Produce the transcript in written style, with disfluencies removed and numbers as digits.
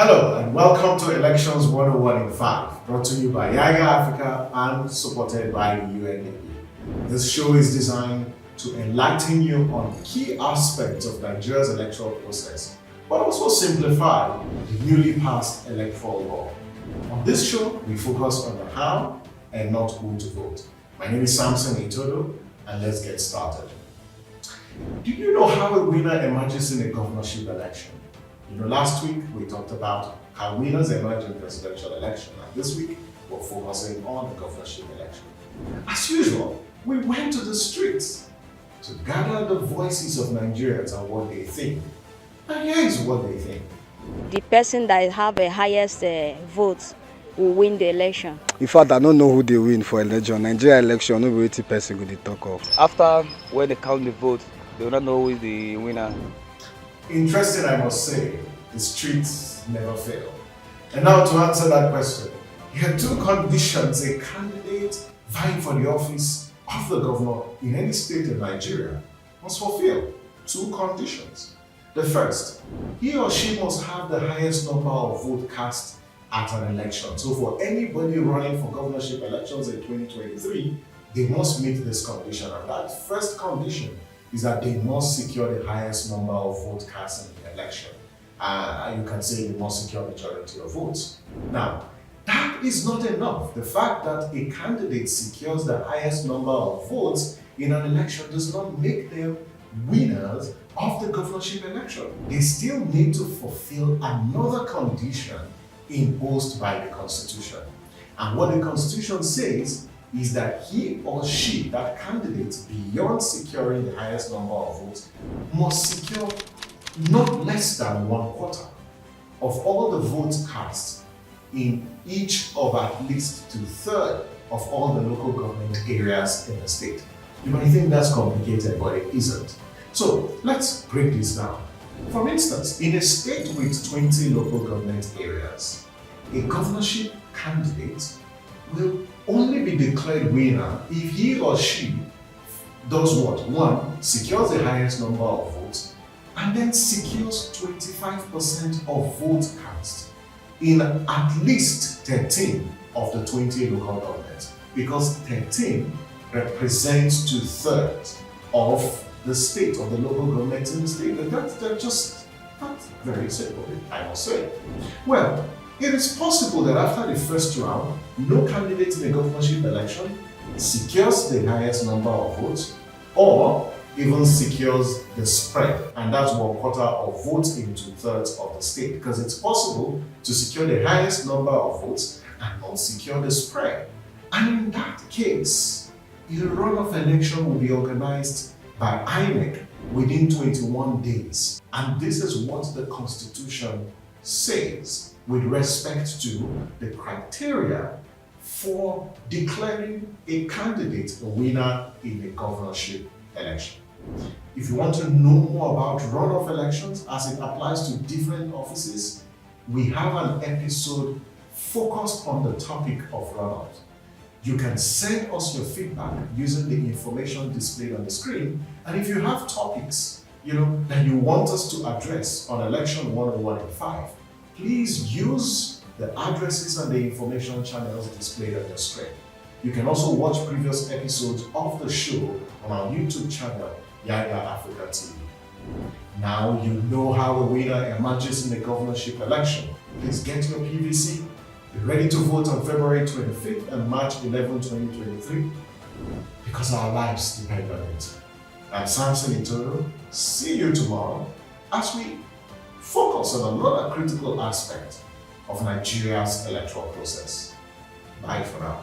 Hello and welcome to Elections 101 in 5, brought to you by Yaga Africa and supported by the UNDP. This show is designed to enlighten you on key aspects of Nigeria's electoral process, but also simplify the newly passed electoral law. On this show, we focus on the how and not who to vote. My name is Samson Itodo, and let's get started. Do you know how a winner emerges in a governorship election? Last week we talked about how winners emerge in presidential election, and this week we're focusing on the governorship election. As usual, we went to the streets to gather the voices of Nigerians and what they think. And here is what they think. The person that have the highest votes will win the election. In fact, I don't know who they win for election. Nigeria election, no be person go dey talk of. After when they count the votes, they will not know who is the winner. Interesting, I must say, the streets never fail. And now to answer that question, here are two conditions a candidate vying for the office of the governor in any state in Nigeria must fulfill. Two conditions. The first, he or she must have the highest number of votes cast at an election. So for anybody running for governorship elections in 2023, they must meet this condition. And that first condition is that they must secure the highest number of votes cast in the election. You can say they must secure majority of votes. Now, that is not enough. The fact that a candidate secures the highest number of votes in an election does not make them winners of the governorship election. They still need to fulfill another condition imposed by the Constitution. And what the Constitution says is that he or she, that candidate, beyond securing the highest number of votes, must secure not less than 1/4 of all the votes cast in each of at least 2/3 of all the local government areas in the state. You might think that's complicated, but it isn't. So let's break this down. For instance, in a state with 20 local government areas, a governorship candidate will only be declared winner if he or she does what? One, secures the highest number of votes, and then secures 25% of votes cast in at least 13 of the 20 local governments, because 13 represents 2/3 of the state, of the local government in the state. And that's very simple, I must say. Well, it is possible that after the first round, no candidate in a governorship election secures the highest number of votes or even secures the spread, and that's 1/4 of votes in 2/3 of the state, because it's possible to secure the highest number of votes and not secure the spread. And in that case, a runoff election will be organized by INEC within 21 days. And this is what the Constitution says with respect to the criteria for declaring a candidate a winner in a governorship election. If you want to know more about runoff elections as it applies to different offices, we have an episode focused on the topic of runoff. You can send us your feedback using the information displayed on the screen, and if you have topics that you want us to address on Election 101 in 5, please use the addresses and the information channels displayed on the screen. You can also watch previous episodes of the show on our YouTube channel, Yaga Africa TV. Now you know how a winner emerges in the governorship election. Please get your PVC. Be ready to vote on February 25th and March 11, 2023, because our lives depend on it. I'm Samson Itodo. See you tomorrow as we focus on another critical aspect of Nigeria's electoral process. Bye for now.